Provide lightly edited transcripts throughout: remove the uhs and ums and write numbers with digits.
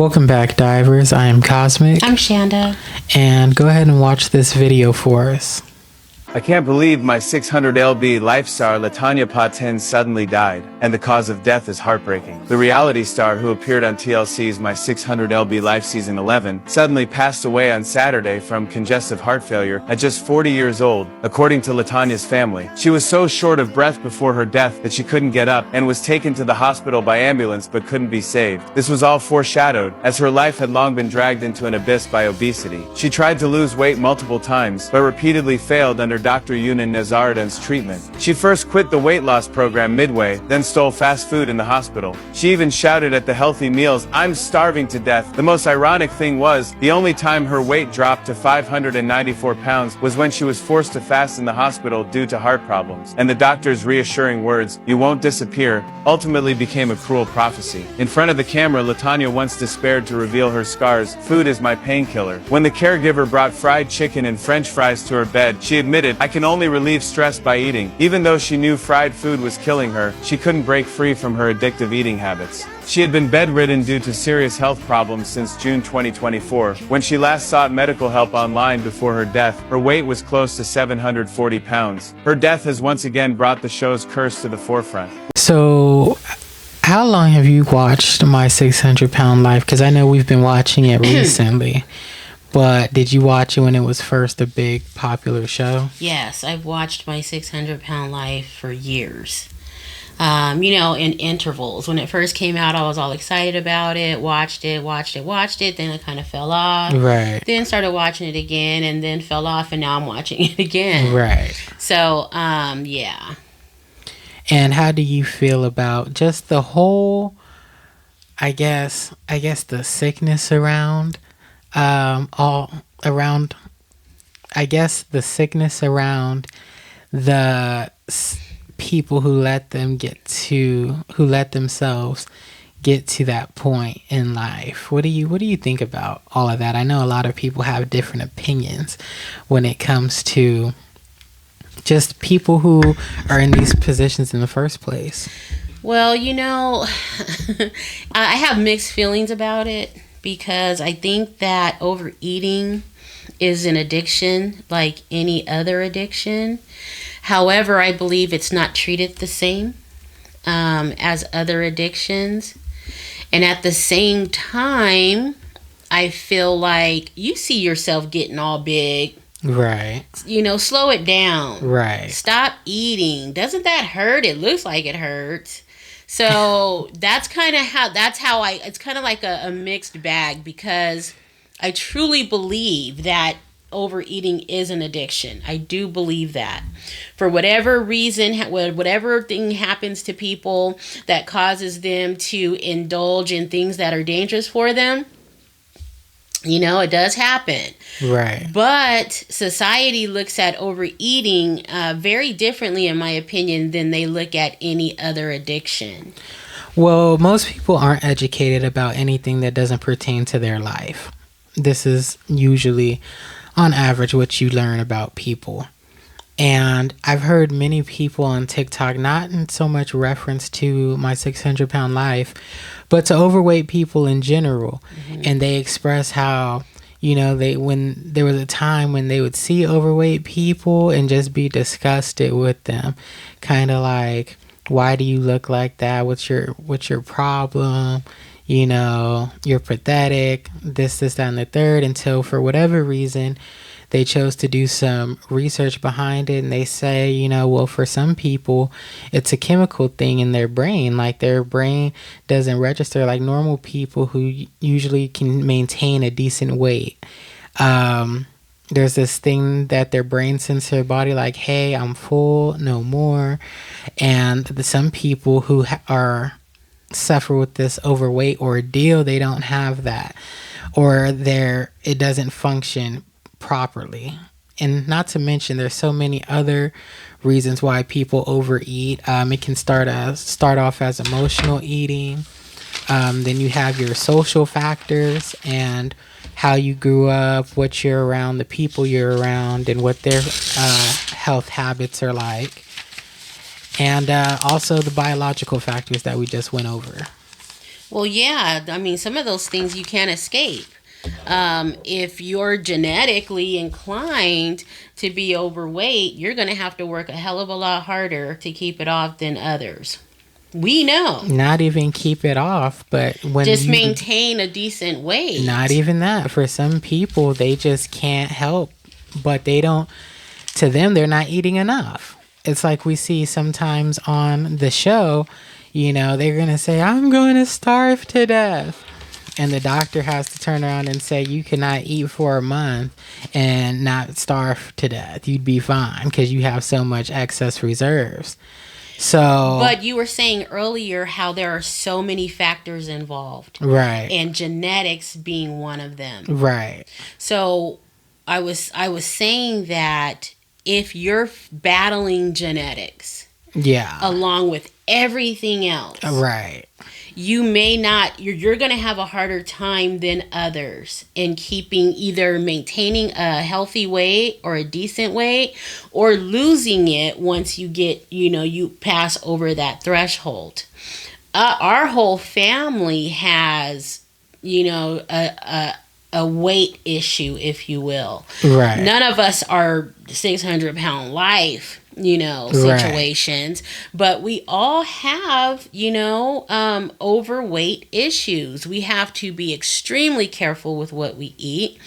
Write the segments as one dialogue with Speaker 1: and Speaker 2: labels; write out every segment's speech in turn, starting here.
Speaker 1: Welcome back, divers. I am Cosmic.
Speaker 2: I'm Shanda.
Speaker 1: And go ahead and watch this video for us.
Speaker 3: I can't believe my 600 lb life star Latonya Pottain suddenly died, and the cause of death is heartbreaking. The reality star who appeared on TLC's My 600 lb Life Season 11 suddenly passed away on Saturday from congestive heart failure at just 40 years old, according to Latonya's family. She was so short of breath before her death that she couldn't get up and was taken to the hospital by ambulance but couldn't be saved. This was all foreshadowed, as her life had long been dragged into an abyss by obesity. She tried to lose weight multiple times, but repeatedly failed under Dr. Yunan Nazaridan's treatment. She first quit the weight loss program midway, then stole fast food in the hospital. She even shouted at the healthy meals, "I'm starving to death." The most ironic thing was, the only time her weight dropped to 594 pounds was when she was forced to fast in the hospital due to heart problems. And the doctor's reassuring words, "You won't disappear," ultimately became a cruel prophecy. In front of the camera, Latonya once despaired to reveal her scars. "Food is my painkiller." When the caregiver brought fried chicken and French fries to her bed, she admitted, "I can only relieve stress by eating." Even though she knew fried food was killing her, she couldn't break free from her addictive eating habits. She had been bedridden due to serious health problems since June 2024. When she last sought medical help online before her death, her weight was close to 740 pounds. Her death has once again brought the show's curse to the forefront.
Speaker 1: So, how long have you watched My 600-Pound Life? Because I know we've been watching it recently. But did you watch it when it was first a big popular show?
Speaker 2: Yes, I've watched My 600-Pound Life for years. In intervals. When it first came out, I was all excited about it, watched it, then it kind of fell off.
Speaker 1: Right.
Speaker 2: Then started watching it again, and then fell off, and now I'm watching it again.
Speaker 1: Right.
Speaker 2: So, yeah.
Speaker 1: And how do you feel about just the whole, I guess the sickness around the sickness around the people who let themselves get to that point in life? What do you think about all of that? I know a lot of people have different opinions when it comes to just people who are in these positions in the first place.
Speaker 2: Well, I have mixed feelings about it, because I think that overeating is an addiction like any other addiction. However, I believe it's not treated the same as other addictions. And at the same time, I feel like you see yourself getting all big.
Speaker 1: Right.
Speaker 2: Slow it down.
Speaker 1: Right.
Speaker 2: Stop eating. Doesn't that hurt? It looks like it hurts. So it's kind of like a mixed bag, because I truly believe that overeating is an addiction. I do believe that. For whatever reason, whatever thing happens to people that causes them to indulge in things that are dangerous for them, it does happen.
Speaker 1: Right.
Speaker 2: But society looks at overeating very differently, in my opinion, than they look at any other addiction.
Speaker 1: Well, most people aren't educated about anything that doesn't pertain to their life. This is usually, on average, what you learn about people. And I've heard many people on TikTok, not in so much reference to My 600-Pound Life, but to overweight people in general. Mm-hmm. And they express how, when there was a time when they would see overweight people and just be disgusted with them. Kind of like, why do you look like that? What's your problem? You're pathetic, this, that, and the third, until for whatever reason, they chose to do some research behind it, and they say, well, for some people, it's a chemical thing in their brain. Like, their brain doesn't register like normal people who usually can maintain a decent weight. There's this thing that their brain sends to their body, like, hey, I'm full, no more. And some people who suffer with this overweight ordeal, they don't have that, or it doesn't function properly. And not to mention, there's so many other reasons why people overeat. It can start off as emotional eating. Then you have your social factors and how you grew up, what you're around, the people you're around, and what their health habits are like. And also the biological factors that we just went over.
Speaker 2: Well, yeah. I mean, some of those things you can't escape. If you're genetically inclined to be overweight, you're going to have to work a hell of a lot harder to keep it off than others. We know.
Speaker 1: Not even keep it off, but when
Speaker 2: just
Speaker 1: you
Speaker 2: maintain a decent weight.
Speaker 1: Not even that. For some people, they just can't help, but they don't, to them, they're not eating enough. It's like we see sometimes on the show, you know, they're going to say, I'm going to starve to death. And the doctor has to turn around and say, you cannot eat for a month and not starve to death. You'd be fine because you have so much excess reserves. So,
Speaker 2: but you were saying earlier how there are so many factors involved.
Speaker 1: Right.
Speaker 2: And genetics being one of them.
Speaker 1: Right.
Speaker 2: So I was saying that if you're battling genetics,
Speaker 1: yeah,
Speaker 2: along with everything else,
Speaker 1: right,
Speaker 2: you may not, you're going to have a harder time than others in keeping, either maintaining a healthy weight or a decent weight, or losing it once you get, you pass over that threshold. Our whole family has, a weight issue, if you will.
Speaker 1: Right.
Speaker 2: None of us are 600-pound life, situations, right. But we all have, overweight issues. We have to be extremely careful with what we eat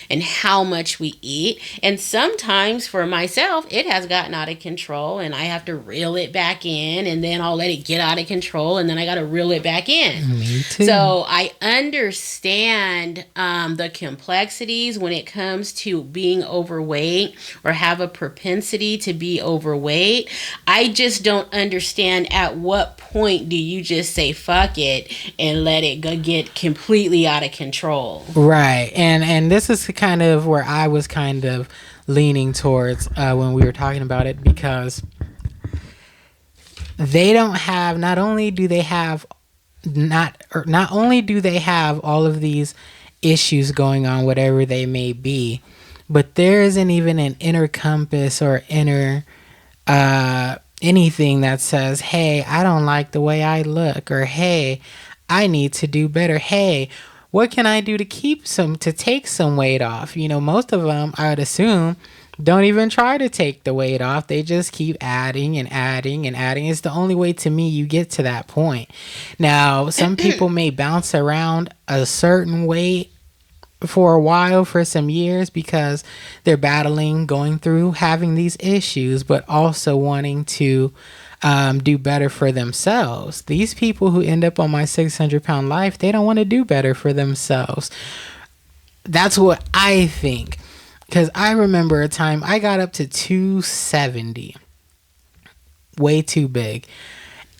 Speaker 2: and how much we eat. And sometimes for myself, it has gotten out of control and I have to reel it back in, and then I'll let it get out of control and then I got to reel it back in.
Speaker 1: Me too.
Speaker 2: So I understand the complexities when it comes to being overweight or have a propensity to be overweight. I just don't understand at what point do you just say fuck it and let it go get completely out of control.
Speaker 1: Right. And this is kind of where I was kind of leaning towards when we were talking about it, because they don't have, not only do they have all of these issues going on, whatever they may be, but there isn't even an inner compass or inner anything that says, hey, I don't like the way I look, or hey, I need to do better. Hey, what can I do to take some weight off? Most of them, I would assume, don't even try to take the weight off. They just keep adding and adding and adding. It's the only way, to me, you get to that point. Now, some people may bounce around a certain weight for a while, for some years, because they're going through having these issues, but also wanting to do better for themselves. These people who end up on my 600-pound life, they don't want to do better for themselves. That's what I think. Because I remember a time I got up to 270. Way too big.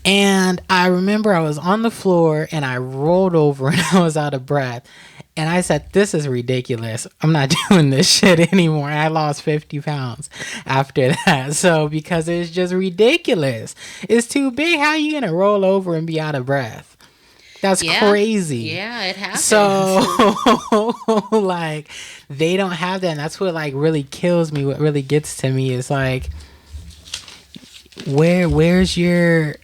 Speaker 1: And I remember I was on the floor and I rolled over and I was out of breath. And I said, this is ridiculous. I'm not doing this shit anymore. I lost 50 pounds after that. So, because it's just ridiculous. It's too big. How are you going to roll over and be out of breath? That's crazy.
Speaker 2: Yeah, it happens.
Speaker 1: So, like, they don't have that. And that's what, like, really kills me. What really gets to me is, like, where's your...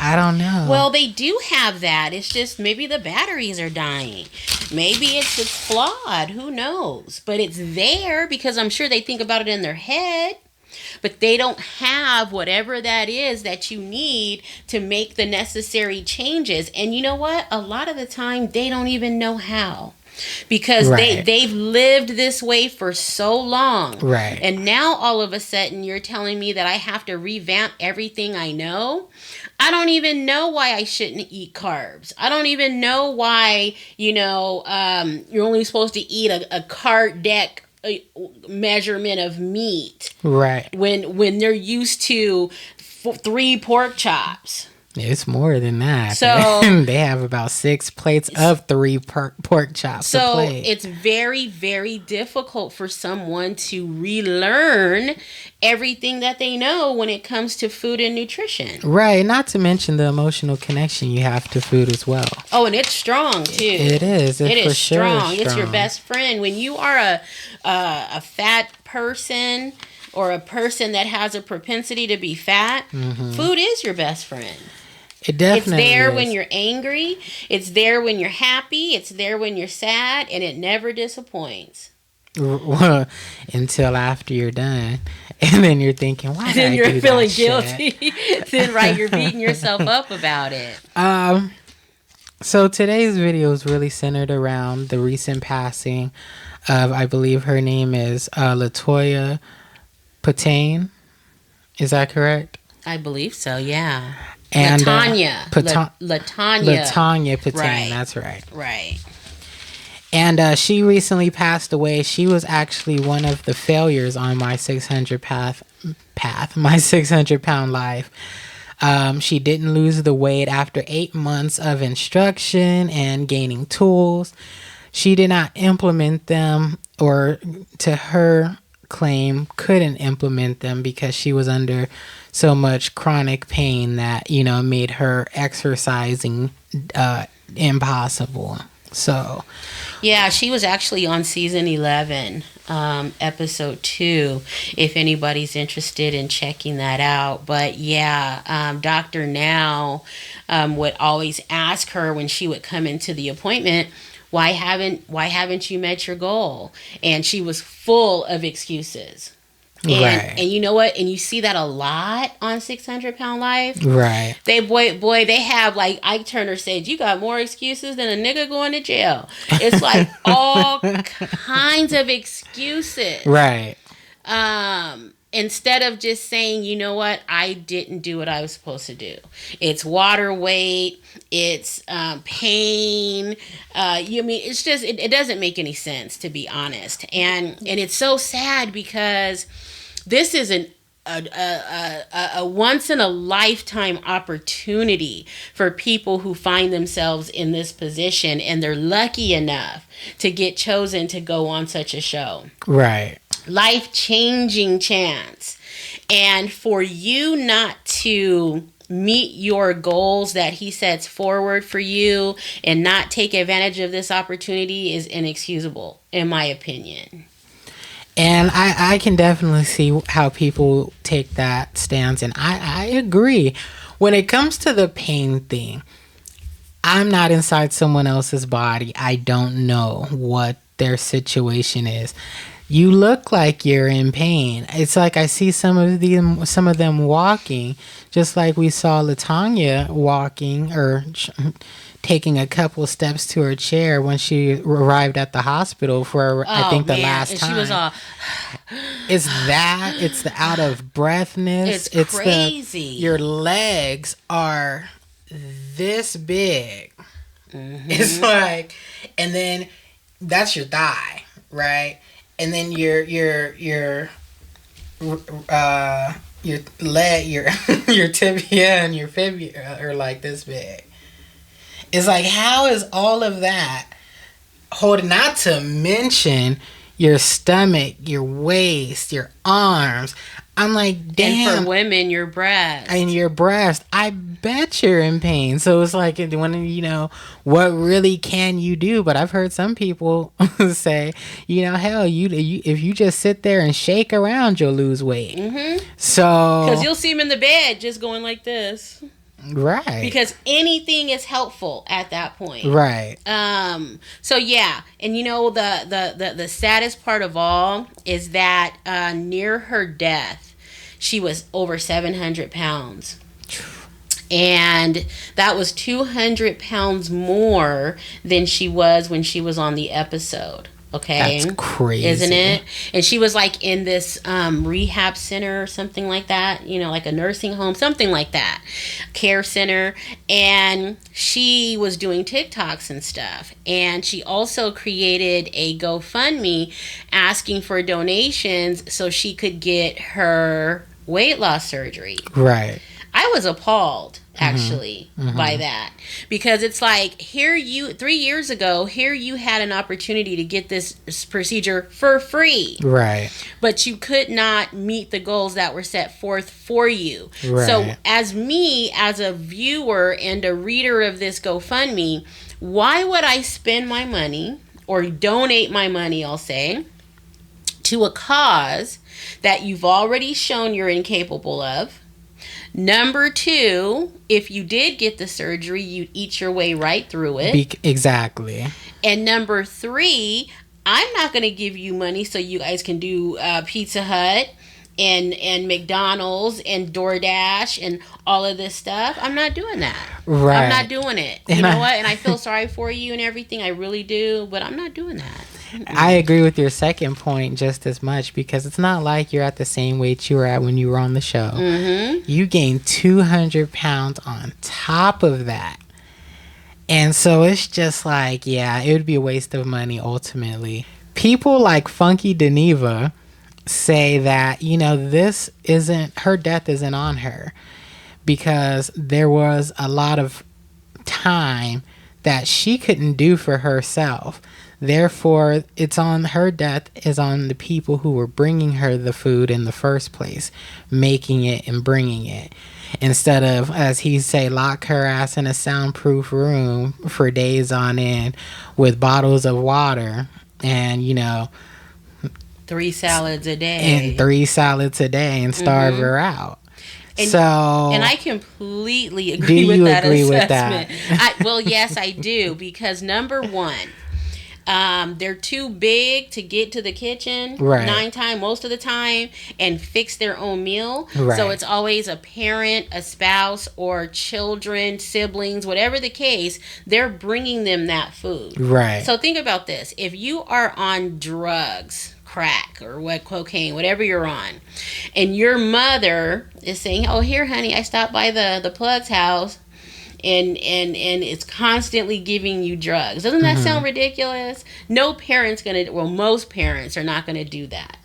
Speaker 1: I don't know.
Speaker 2: Well, they do have that. It's just maybe the batteries are dying. Maybe it's flawed. Who knows? But it's there because I'm sure they think about it in their head. But they don't have whatever that is that you need to make the necessary changes. And you know what? A lot of the time, they don't even know how. Because they've lived this way for so long.
Speaker 1: Right.
Speaker 2: And now all of a sudden you're telling me that I have to revamp everything I know. I don't even know why I shouldn't eat carbs. I don't even know why, you're only supposed to eat a cart deck measurement of meat.
Speaker 1: Right.
Speaker 2: When they're used to 3 pork chops.
Speaker 1: It's more than that.
Speaker 2: So
Speaker 1: they have about 6 plates of 3 pork chops.
Speaker 2: So it's very, very difficult for someone to relearn everything that they know when it comes to food and nutrition.
Speaker 1: Right. Not to mention the emotional connection you have to food as well.
Speaker 2: Oh, and it's strong too.
Speaker 1: It is.
Speaker 2: It is strong.
Speaker 1: Sure
Speaker 2: It's your best friend. When you are a fat person or a person that has a propensity to be fat, food is your best friend.
Speaker 1: It definitely
Speaker 2: It's there
Speaker 1: is.
Speaker 2: when you're angry. It's there when you're happy. It's there when you're sad, and it never disappoints.
Speaker 1: Well, until after you're done, and then you're thinking, "Why?"
Speaker 2: And
Speaker 1: did
Speaker 2: then
Speaker 1: I
Speaker 2: you're
Speaker 1: do
Speaker 2: feeling
Speaker 1: that
Speaker 2: guilty. Then you're beating yourself up about it.
Speaker 1: shit? So today's video is really centered around the recent passing of, I believe her name is Latonya Pottain. Is that correct?
Speaker 2: I believe so. Yeah.
Speaker 1: And
Speaker 2: Latonya.
Speaker 1: Latonya Pottain.
Speaker 2: Right.
Speaker 1: That's right.
Speaker 2: Right.
Speaker 1: And she recently passed away. She was actually one of the failures on my 600 my 600 pound life. She didn't lose the weight after 8 months of instruction and gaining tools. She did not implement them, or to her claim, couldn't implement them because she was under so much chronic pain that, made her exercising impossible. So,
Speaker 2: yeah, she was actually on season 11, episode 2, if anybody's interested in checking that out. But yeah, Dr. Now would always ask her when she would come into the appointment, why haven't you met your goal? And she was full of excuses. And you know what? And you see that a lot on 600 Pound Life.
Speaker 1: Right.
Speaker 2: They have, like Ike Turner said, you got more excuses than a nigga going to jail. It's like all kinds of excuses.
Speaker 1: Right.
Speaker 2: Instead of just saying, you know what, I didn't do what I was supposed to do. It's water weight. It's pain. It's just, it doesn't make any sense, to be honest. And it's so sad because this is a once in a lifetime opportunity for people who find themselves in this position, and they're lucky enough to get chosen to go on such a show.
Speaker 1: Right.
Speaker 2: Life-changing chance. And for you not to meet your goals that he sets forward for you and not take advantage of this opportunity is inexcusable, in my opinion.
Speaker 1: And I can definitely see how people take that stance, and I agree. When it comes to the pain thing, I'm not inside someone else's body. I don't know what their situation is. You look like you're in pain. It's like I see some of them walking, just like we saw Latonya walking or taking a couple steps to her chair when she arrived at the hospital for I think the last time.
Speaker 2: She was all.
Speaker 1: It's the out of breathness.
Speaker 2: It's crazy.
Speaker 1: Your legs are this big. Mm-hmm. It's like, and then that's your thigh, right? And then your leg, your tibia and your fibula are like this big. It's like, how is all of that holding? Not to mention your stomach, your waist, your arms. I'm like, damn.
Speaker 2: And for women, your breast.
Speaker 1: And your breast. I bet you're in pain. So it's like, when, what really can you do? But I've heard some people say, hell, if you just sit there and shake around, you'll lose weight. Mm-hmm. So.
Speaker 2: Because you'll see them in the bed just going like this.
Speaker 1: Right.
Speaker 2: Because anything is helpful at that point.
Speaker 1: Right.
Speaker 2: So yeah, and the saddest part of all is that near her death, she was over 700 pounds. And that was 200 pounds more than she was when she was on the episode. Okay.
Speaker 1: That's crazy.
Speaker 2: Isn't it? And she was like in this rehab center or something like that, like a nursing home, something like that, care center. And she was doing TikToks and stuff. And she also created a GoFundMe asking for donations so she could get her weight loss surgery.
Speaker 1: Right.
Speaker 2: I was appalled, actually, by that. Because it's like, 3 years ago, you had an opportunity to get this procedure for free.
Speaker 1: Right.
Speaker 2: But you could not meet the goals that were set forth for you.
Speaker 1: Right.
Speaker 2: So as a viewer and a reader of this GoFundMe, why would I spend my money or donate my money, I'll say, to a cause that you've already shown you're incapable of? Number 2, if you did get the surgery, you'd eat your way right through it.
Speaker 1: Exactly.
Speaker 2: And number 3, I'm not going to give you money so you guys can do Pizza Hut and McDonald's and DoorDash and all of this stuff. I'm not doing that.
Speaker 1: Right.
Speaker 2: I'm not doing it. You know what? And I feel sorry for you and everything. I really do. But I'm not doing that.
Speaker 1: I agree with your second point just as much, because it's not like you're at the same weight you were at when you were on the show.
Speaker 2: Mm-hmm.
Speaker 1: You gained 200 pounds on top of that. And so it's just like, yeah, it would be a waste of money ultimately. People like Funky Deneva say that, this isn't, her death isn't on her, because there was a lot of time that she couldn't do for herself. Therefore, it's on her death is on the people who were bringing her the food in the first place, making it and bringing it. Instead of, as he say, lock her ass in a soundproof room for days on end with bottles of water and,
Speaker 2: 3 salads a day.
Speaker 1: And 3 salads a day and starve her out. And
Speaker 2: I completely agree with that assessment. Well, yes, I do, because number 1, they're too big to get to the kitchen most of the time and fix their own meal. Right. So it's always a parent, a spouse, or children, siblings, whatever the case, they're bringing them that food.
Speaker 1: Right.
Speaker 2: So think about this. If you are on drugs, crack or cocaine, whatever you're on, and your mother is saying, oh, here, honey, I stopped by the plug's house, and it's constantly giving you drugs. Doesn't that sound ridiculous? Most parents are not gonna do that.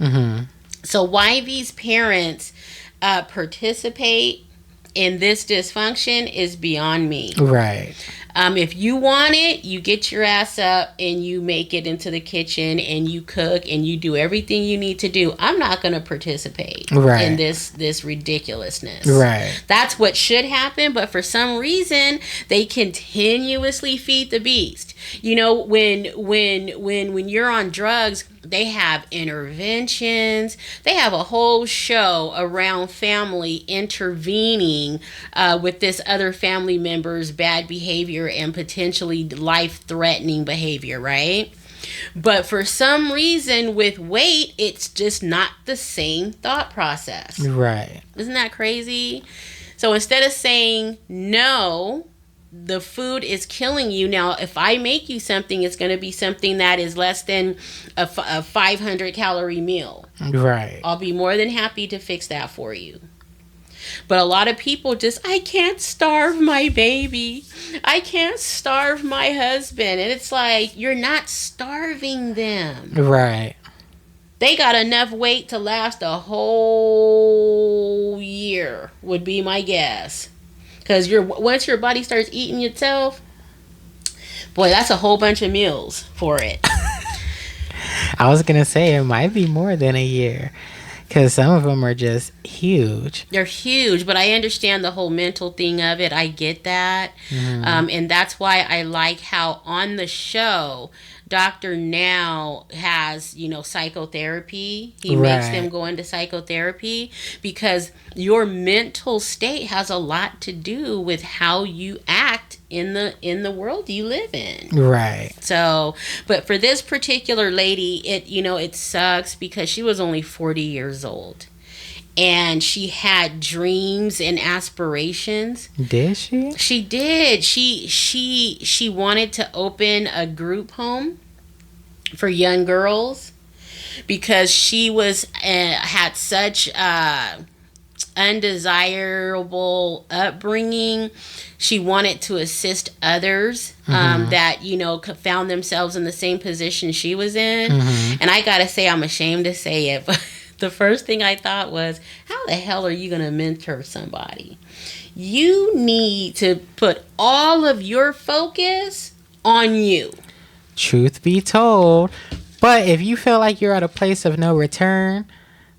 Speaker 2: So why these parents participate in this dysfunction is beyond me.
Speaker 1: Right.
Speaker 2: If you want it, you get your ass up and you make it into the kitchen and you cook and you do everything you need to do. I'm not going to participate in this ridiculous's.
Speaker 1: Right.
Speaker 2: That's what should happen, but for some reason they continuously feed the beast. When you're on drugs, they have interventions. They have a whole show around family intervening with this other family member's bad behavior and potentially life-threatening behavior, right? But for some reason with weight, it's just not the same thought process.
Speaker 1: Right.
Speaker 2: Isn't that crazy? So instead of saying no, the food is killing you. Now, if I make you something, it's going to be something that is less than a 500 calorie meal.
Speaker 1: Right.
Speaker 2: I'll be more than happy to fix that for you. But a lot of people I can't starve my baby. I can't starve my husband. And it's like, you're not starving them.
Speaker 1: Right.
Speaker 2: They got enough weight to last a whole year, would be my guess. Because once your body starts eating itself, boy, that's a whole bunch of meals for it.
Speaker 1: I was going to say it might be more than a year, because some of them are just huge.
Speaker 2: They're huge, but I understand the whole mental thing of it. I get that. And that's why I like how on the show, Dr. Now has, psychotherapy. He makes them go into psychotherapy, because your mental state has a lot to do with how you act in the world you live in.
Speaker 1: Right.
Speaker 2: So, but for this particular lady, it sucks, because she was only 40 years old. And she had dreams and aspirations.
Speaker 1: Did she?
Speaker 2: She did. She wanted to open a group home for young girls, because she had such undesirable upbringing. She wanted to assist others that found themselves in the same position she was in. And I gotta say, I'm ashamed to say it, but the first thing I thought was, how the hell are you going to mentor somebody? You need to put all of your focus on you.
Speaker 1: Truth be told. But if you feel like you're at a place of no return,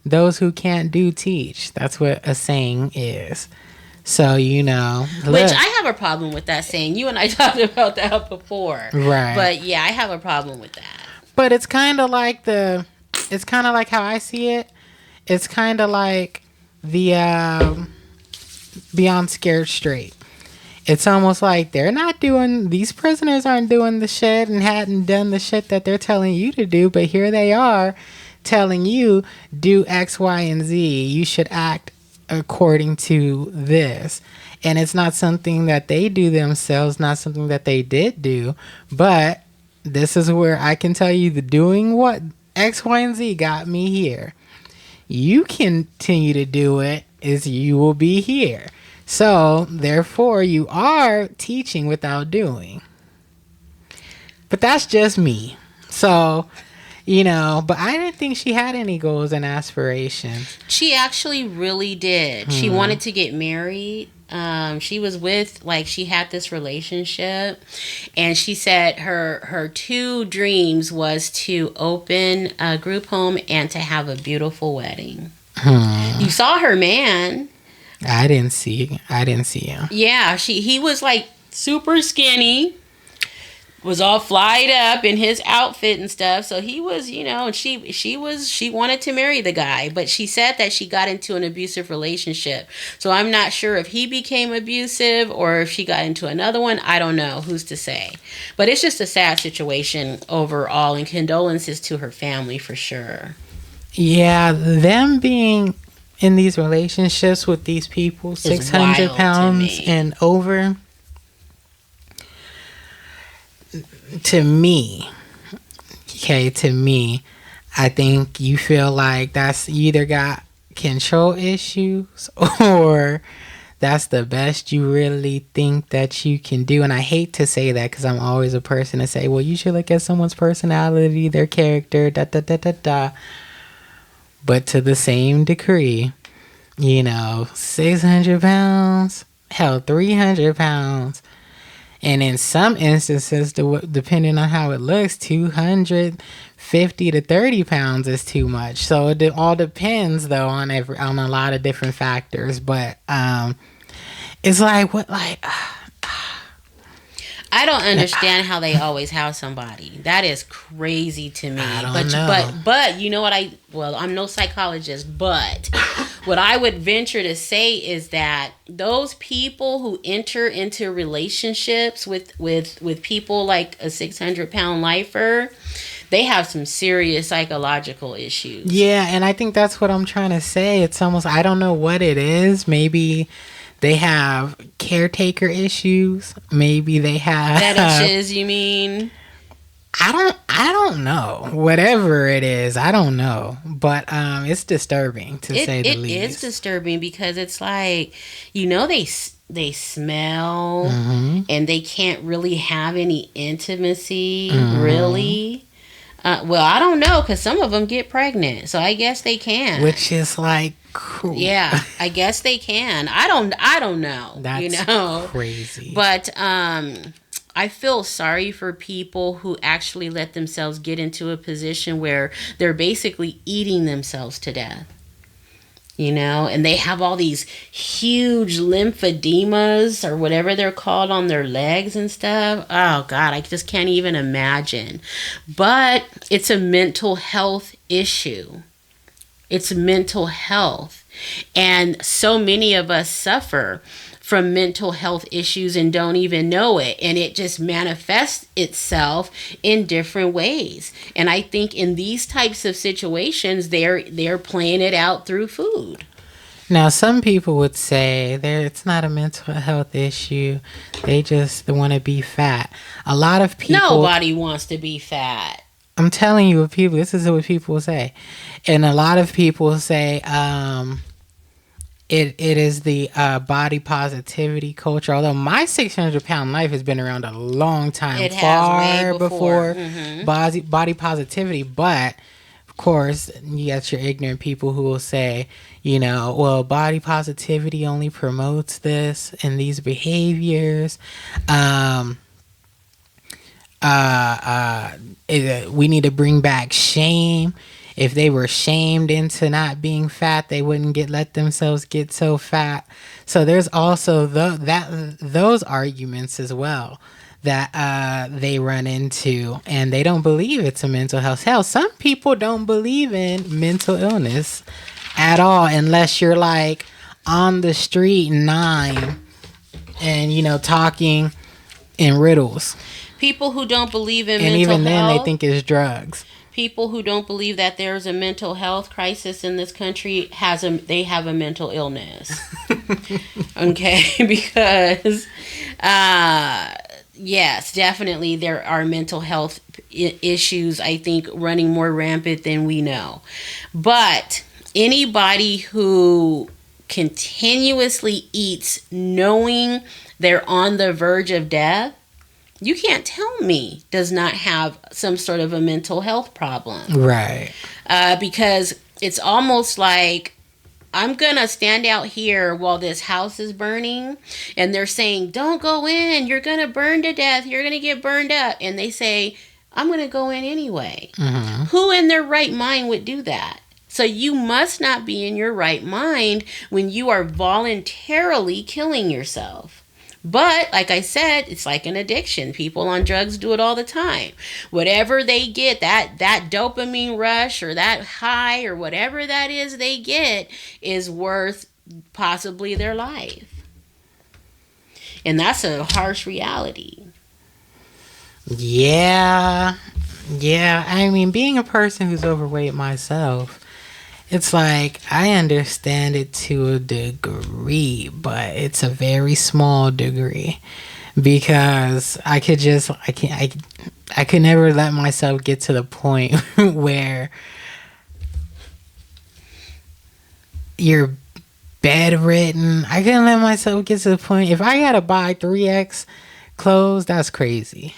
Speaker 1: those who can't do teach. That's what a saying is. So, Which
Speaker 2: I have a problem with that saying. You and I talked about that before.
Speaker 1: Right.
Speaker 2: But yeah, I have a problem with that.
Speaker 1: But it's kind of like how I see it. It's kind of like the beyond scared straight. It's almost like these prisoners aren't doing the shit and hadn't done the shit that they're telling you to do, but here they are telling you, do X, Y, and Z. You should act according to this. And it's not something that they do themselves, not something that they did do, but this is where I can tell you the doing what X, Y, and Z got me here. You continue to do it, is you will be here. So, therefore, you are teaching without doing. But that's just me. So, but I didn't think she had any goals and aspirations.
Speaker 2: She actually really did. She wanted to get married. She was she had this relationship, and she said her two dreams was to open a group home and to have a beautiful wedding. You saw her man.
Speaker 1: I didn't see him.
Speaker 2: Yeah, he was like super skinny, was all flyed up in his outfit and stuff. So he was, and she wanted to marry the guy, but she said that she got into an abusive relationship. So I'm not sure if he became abusive or if she got into another one. I don't know. Who's to say? But it's just a sad situation overall, and condolences to her family for sure.
Speaker 1: Yeah, them being in these relationships with these people, 600 pounds and over, to me, I think you feel like you either got control issues or that's the best you really think that you can do. And I hate to say that because I'm always a person to say, well, you should look at someone's personality, their character, But to the same degree, 600 pounds, hell, 300 pounds. And in some instances, depending on how it looks, 250 to 30 pounds is too much. So it all depends, though, on a lot of different factors. But it's
Speaker 2: I don't understand how they always have somebody. That is crazy to me.
Speaker 1: I don't know.
Speaker 2: But you know what I'm no psychologist, but what I would venture to say is that those people who enter into relationships with people like a 600-pound lifer, they have some serious psychological issues.
Speaker 1: Yeah, and I think that's what I'm trying to say. It's almost, I don't know what it is. Maybe they have caretaker issues. Maybe they have
Speaker 2: fetishes, you mean?
Speaker 1: I don't know. Whatever it is, I don't know. But it's disturbing to say the least. It
Speaker 2: is disturbing because it's like, they smell and they can't really have any intimacy, really. Well, I don't know because some of them get pregnant, so I guess they can.
Speaker 1: Which is like cool.
Speaker 2: Yeah, I guess they can. I don't know.
Speaker 1: That's crazy.
Speaker 2: But I feel sorry for people who actually let themselves get into a position where they're basically eating themselves to death. And they have all these huge lymphodemas or whatever they're called on their legs and stuff. Oh, God, I just can't even imagine. But it's a mental health issue. It's mental health. And so many of us suffer from mental health issues and don't even know it, and it just manifests itself in different ways. And I think in these types of situations, they're playing it out through food.
Speaker 1: Now, some people would say it's not a mental health issue. They just want to be fat. A lot of people.
Speaker 2: Nobody wants to be fat.
Speaker 1: I'm telling you, this is what people say, and a lot of people say. It is the body positivity culture. Although my 600-pound life has been around a long time, far before body positivity. But of course, you got your ignorant people who will say, well, body positivity only promotes this and these behaviors. We need to bring back shame. If they were shamed into not being fat, they wouldn't let themselves get so fat. So there's also those arguments as well that they run into, and they don't believe it's a mental health. Hell, some people don't believe in mental illness at all unless you're like on the street 9 and, you know, talking in riddles.
Speaker 2: People who don't believe in
Speaker 1: And
Speaker 2: mental
Speaker 1: even then,
Speaker 2: health.
Speaker 1: they think it's drugs.
Speaker 2: People who don't believe that there's a mental health crisis in this country they have a mental illness. Okay, because yes, definitely there are mental health issues, I think, running more rampant than we know. But anybody who continuously eats knowing they're on the verge of death, you can't tell me does not have some sort of a mental health problem.
Speaker 1: Right.
Speaker 2: Because it's almost like I'm going to stand out here while this house is burning and they're saying, don't go in. You're going to burn to death. You're going to get burned up. And they say, I'm going to go in anyway. Mm-hmm. Who in their right mind would do that? So you must not be in your right mind when you are voluntarily killing yourself. But like I said, it's like an addiction. People on drugs do it all the time. Whatever they get, that dopamine rush or that high or whatever that is they get is worth possibly their life. And that's a harsh reality.
Speaker 1: Yeah. Yeah. I mean, being a person who's overweight myself, it's like I understand it to a degree, but it's a very small degree because I could never let myself get to the point where you're bedridden. I couldn't let myself get to the point. If I gotta buy 3X clothes, that's crazy.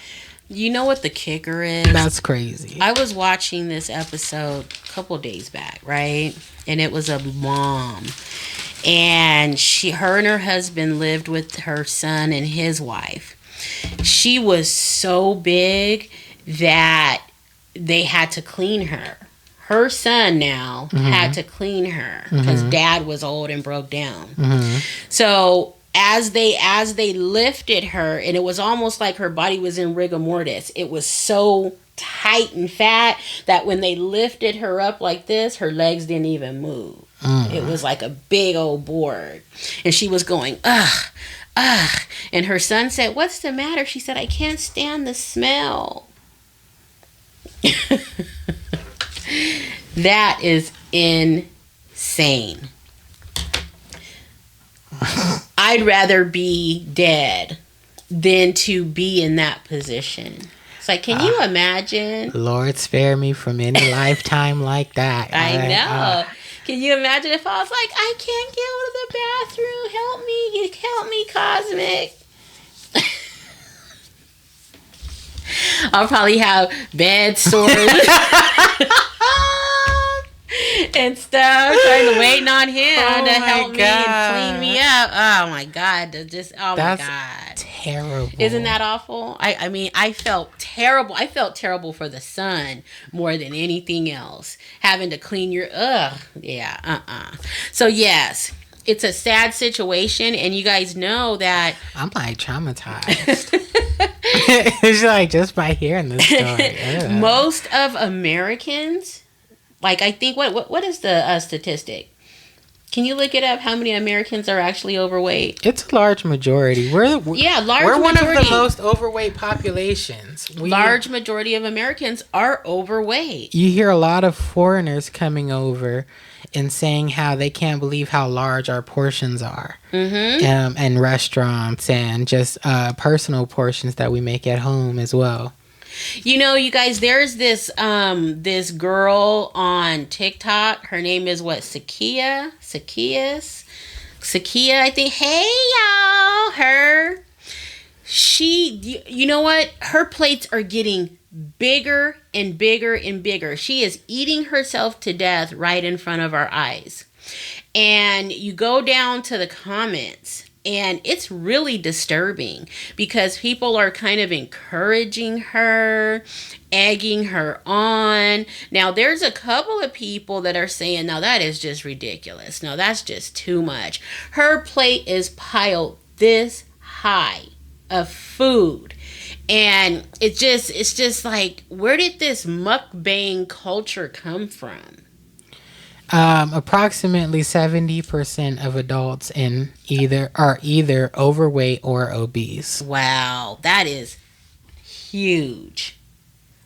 Speaker 2: You know what the kicker is?
Speaker 1: That's crazy.
Speaker 2: I was watching this episode a couple days back, right? And it was a mom. And her and her husband lived with her son and his wife. She was so big that they had to clean her. Her son now had to clean her because dad was old and broke down. Mm-hmm. So as they lifted her, and it was almost like her body was in rigor mortis. It was so tight and fat that when they lifted her up like this, her legs didn't even move. It was like a big old board. And she was going, ugh, ugh. And her son said, what's the matter? She said, I can't stand the smell. That is insane. I'd rather be dead than to be in that position. It's like, can you imagine?
Speaker 1: Lord spare me from any lifetime like that.
Speaker 2: I know. Can you imagine if I was like, I can't get out of the bathroom. Help me, Cosmic. I'll probably have bed sores and stuff, waiting on him to help me and clean me up. Oh my God. That's my God.
Speaker 1: Terrible.
Speaker 2: Isn't that awful? I mean, I felt terrible. I felt terrible for the son more than anything else. Having to clean your, So yes, it's a sad situation, and you guys know that.
Speaker 1: I'm like traumatized. It's like just by hearing this story.
Speaker 2: Most of Americans, like I think, what is the statistic? Can you look it up? How many Americans are actually overweight?
Speaker 1: It's a large majority. We're one of the most overweight populations.
Speaker 2: Large majority of Americans are overweight.
Speaker 1: You hear a lot of foreigners coming over and saying how they can't believe how large our portions are. Mm-hmm. And restaurants and just personal portions that we make at home as well.
Speaker 2: You know, you guys, there's this girl on TikTok. Her name is Sakia, I think. Hey, y'all. You know what? Her plates are getting bigger and bigger and bigger. She is eating herself to death right in front of our eyes. And you go down to the comments, and it's really disturbing because people are kind of encouraging her, egging her on. Now, there's a couple of people that are saying, no, that is just ridiculous. No, that's just too much. Her plate is piled this high of food. And it's just like, where did this mukbang culture come from?
Speaker 1: Approximately 70% of adults are either overweight or obese.
Speaker 2: Wow, that is huge.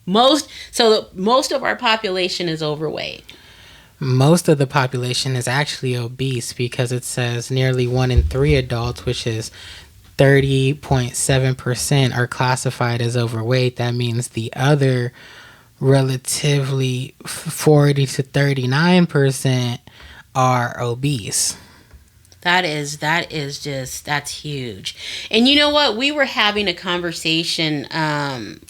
Speaker 2: Most of our population is overweight.
Speaker 1: Most of the population is actually obese because it says nearly 1 in 3 adults, which is 30.7%, are classified as overweight. That means the other relatively 40 to 39% are obese.
Speaker 2: That's huge. And you know what? We were having a conversation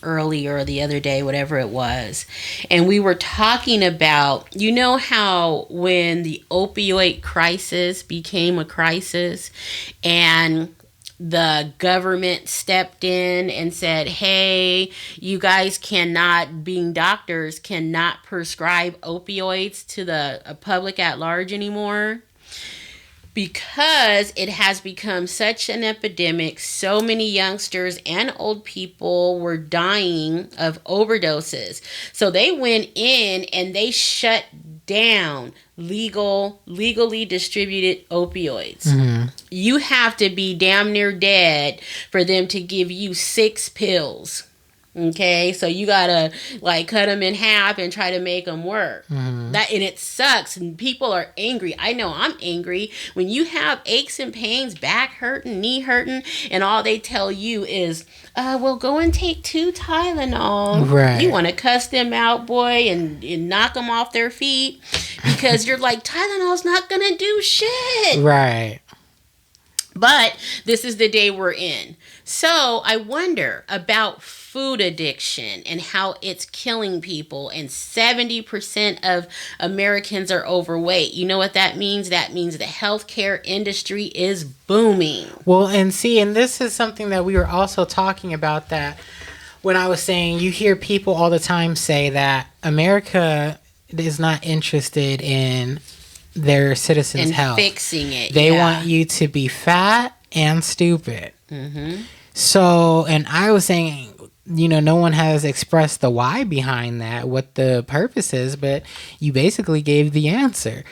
Speaker 2: earlier the other day, whatever it was, and we were talking about, you know how when the opioid crisis became a crisis and the government stepped in and said, hey, you guys being doctors, cannot prescribe opioids to the public at large anymore. Because it has become such an epidemic, so many youngsters and old people were dying of overdoses. So they went in and they shut down legally distributed opioids. Mm-hmm. You have to be damn near dead for them to give you 6 pills. Okay, so you gotta cut them in half and try to make them work. Mm-hmm. And it sucks, and people are angry. I know I'm angry when you have aches and pains, back hurting, knee hurting, and all they tell you is, well, go and take 2 Tylenol.
Speaker 1: Right.
Speaker 2: You want to cuss them out, boy, and knock them off their feet because you're like, Tylenol's not gonna do shit.
Speaker 1: Right.
Speaker 2: But this is the day we're in. So I wonder about food addiction and how it's killing people, and 70% of Americans are overweight. You know what that means? That means the healthcare industry is booming.
Speaker 1: Well, and this is something that we were also talking about, that when I was saying, you hear people all the time say that America is not interested in their citizens' health.
Speaker 2: Fixing it.
Speaker 1: They want you to be fat and stupid. Mm-hmm. So, and I was saying, no one has expressed the why behind that, what the purpose is, but you basically gave the answer.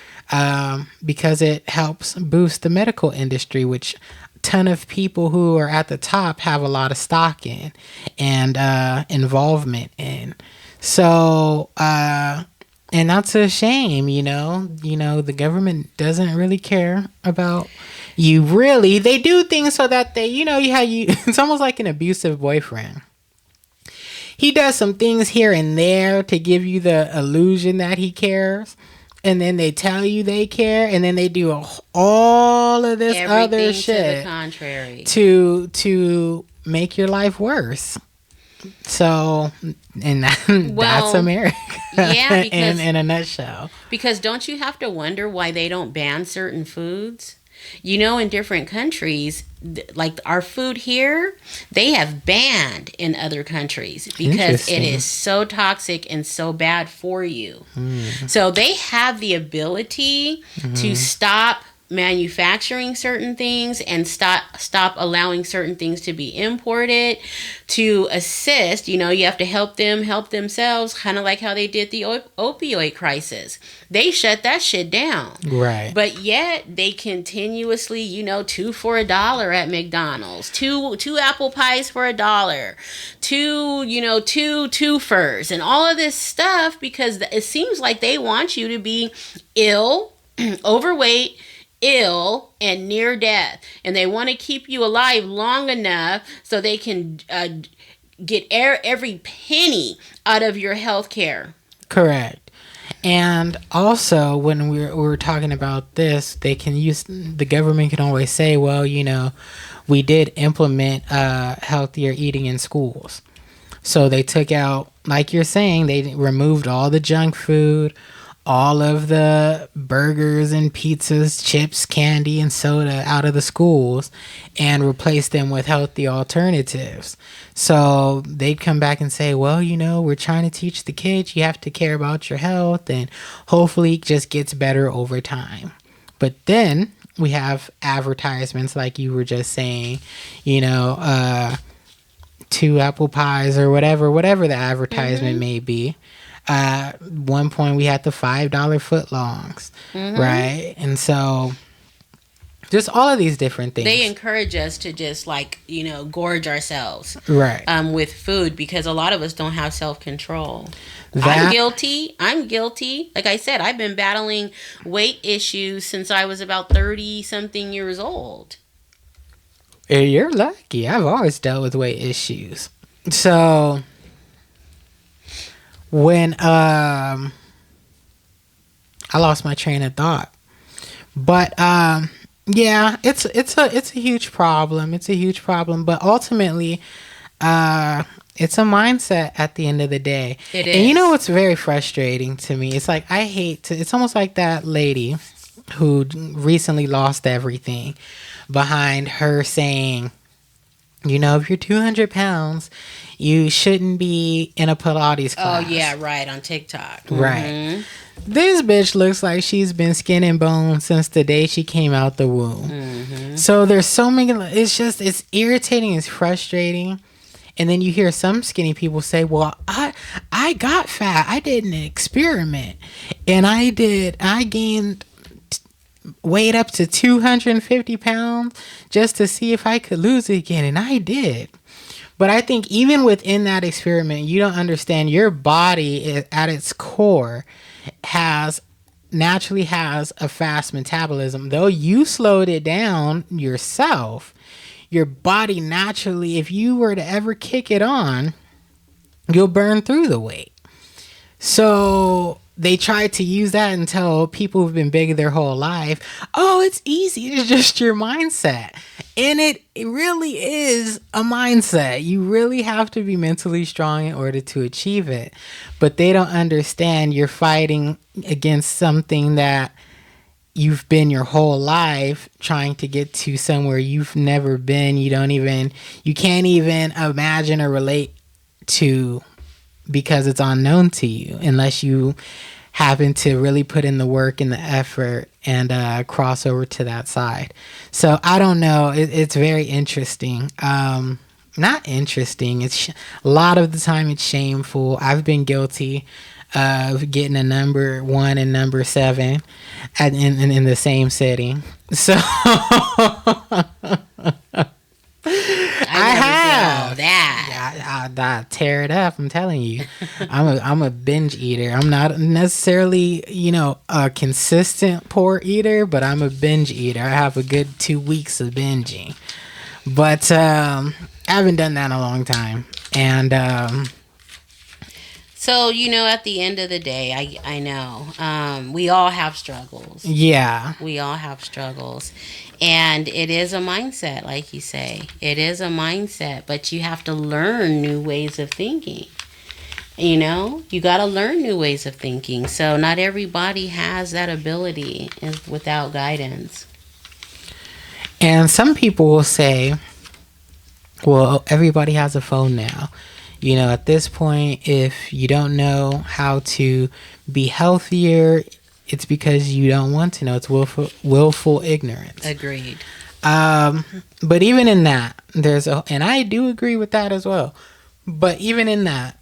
Speaker 1: Because it helps boost the medical industry, which a ton of people who are at the top have a lot of stock in and involvement in. So, and that's a shame, the government doesn't really care about you, really. They do things so that they, it's almost like an abusive boyfriend. He does some things here and there to give you the illusion that he cares, and then they tell you they care, and then they do all of this other shit
Speaker 2: to the contrary
Speaker 1: to make your life worse. So, and that's America.
Speaker 2: Yeah, because,
Speaker 1: in a nutshell.
Speaker 2: Because don't you have to wonder why they don't ban certain foods? In different countries, like our food here, they have banned in other countries because it is so toxic and so bad for you. Mm. So they have the ability to stop manufacturing certain things and stop allowing certain things to be imported, to assist. You have to help them help themselves, kind of like how they did the opioid crisis. They shut that shit down. Right. But yet they continuously, 2 for $1 at McDonald's, two apple pies for $1, two twofers, and all of this stuff, because it seems like they want you to be ill, overweight, ill, and near death, and they want to keep you alive long enough so they can get every penny out of your health care.
Speaker 1: Correct. And also, when we're talking about this, the government can always say, well, we did implement healthier eating in schools. So they took out, like you're saying, they removed all the junk food, all of the burgers and pizzas, chips, candy, and soda out of the schools and replaced them with healthy alternatives. So they'd come back and say, well, we're trying to teach the kids you have to care about your health, and hopefully it just gets better over time. But then we have advertisements like you were just saying, 2 apple pies or whatever the advertisement may be. One point we had the $5 footlongs, right? And so just all of these different things.
Speaker 2: They encourage us to just like, gorge ourselves,
Speaker 1: right?
Speaker 2: With food, because a lot of us don't have self-control.
Speaker 1: That-
Speaker 2: I'm guilty. Like I said, I've been battling weight issues since I was about 30 something years old.
Speaker 1: You're lucky. I've always dealt with weight issues. So when I lost my train of thought, but yeah, it's a huge problem. It's a huge problem, but ultimately, it's a mindset at the end of the day.
Speaker 2: It is.
Speaker 1: And you know what's very frustrating to me? It's like it's almost like that lady who recently lost everything behind her saying, if you're 200 pounds, you shouldn't be in a Pilates class.
Speaker 2: Oh, yeah, right, on TikTok.
Speaker 1: Right. This bitch looks like she's been skin and bone since the day she came out the womb. So there's so many, it's irritating, it's frustrating. And then you hear some skinny people say, well, I got fat. I did an experiment. And I gained weight up to 250 pounds just to see if I could lose it again. And I did. But I think even within that experiment, you don't understand your body at its core naturally has a fast metabolism. Though you slowed it down yourself, your body naturally, if you were to ever kick it on, you'll burn through the weight. So they try to use that and tell people who've been big their whole life, oh, it's easy. It's just your mindset. And it really is a mindset. You really have to be mentally strong in order to achieve it. But they don't understand you're fighting against something that you've been your whole life trying to get to somewhere you've never been. You can't even imagine or relate to, because it's unknown to you unless you happen to really put in the work and the effort and cross over to that side. So I don't know. It's very interesting. Not interesting. It's a lot of the time it's shameful. I've been guilty of getting a number 1 and number 7 in the same setting. So I have that. I tear it up. I'm telling you, I'm a binge eater. I'm not necessarily, a consistent poor eater, but I'm a binge eater. I have a good 2 weeks of binging, but I haven't done that in a long time. And
Speaker 2: so, at the end of the day, I know we all have struggles.
Speaker 1: Yeah,
Speaker 2: we all have struggles. And it is a mindset, like you say. It is a mindset, but you have to learn new ways of thinking. You got to learn new ways of thinking. So not everybody has that ability without guidance.
Speaker 1: And some people will say, well, everybody has a phone now. At this point, if you don't know how to be healthier, it's because you don't want to know. It's willful ignorance.
Speaker 2: Agreed.
Speaker 1: But even in that, and I do agree with that as well. But even in that,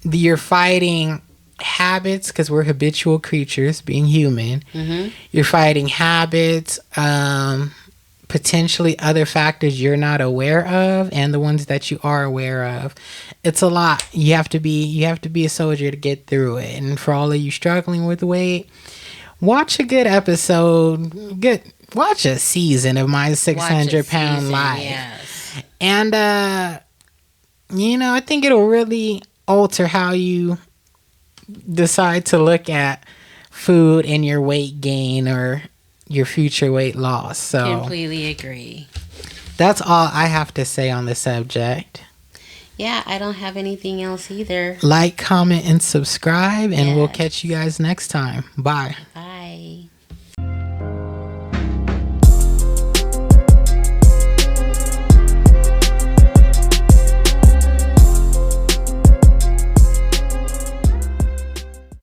Speaker 1: you're fighting habits, because we're habitual creatures, being human. Mm-hmm. You're fighting habits, potentially other factors you're not aware of, and the ones that you are aware of. It's a lot. You have to be a soldier to get through it. And for all of you struggling with weight, watch a good episode. Watch a season of my 600-pound life. Yes. And I think it'll really alter how you decide to look at food and your weight gain or your future weight loss. So
Speaker 2: completely agree.
Speaker 1: That's all I have to say on the subject.
Speaker 2: Yeah, I don't have anything else either.
Speaker 1: Like, comment, and subscribe, and we'll catch you guys next time. Bye.
Speaker 2: Bye.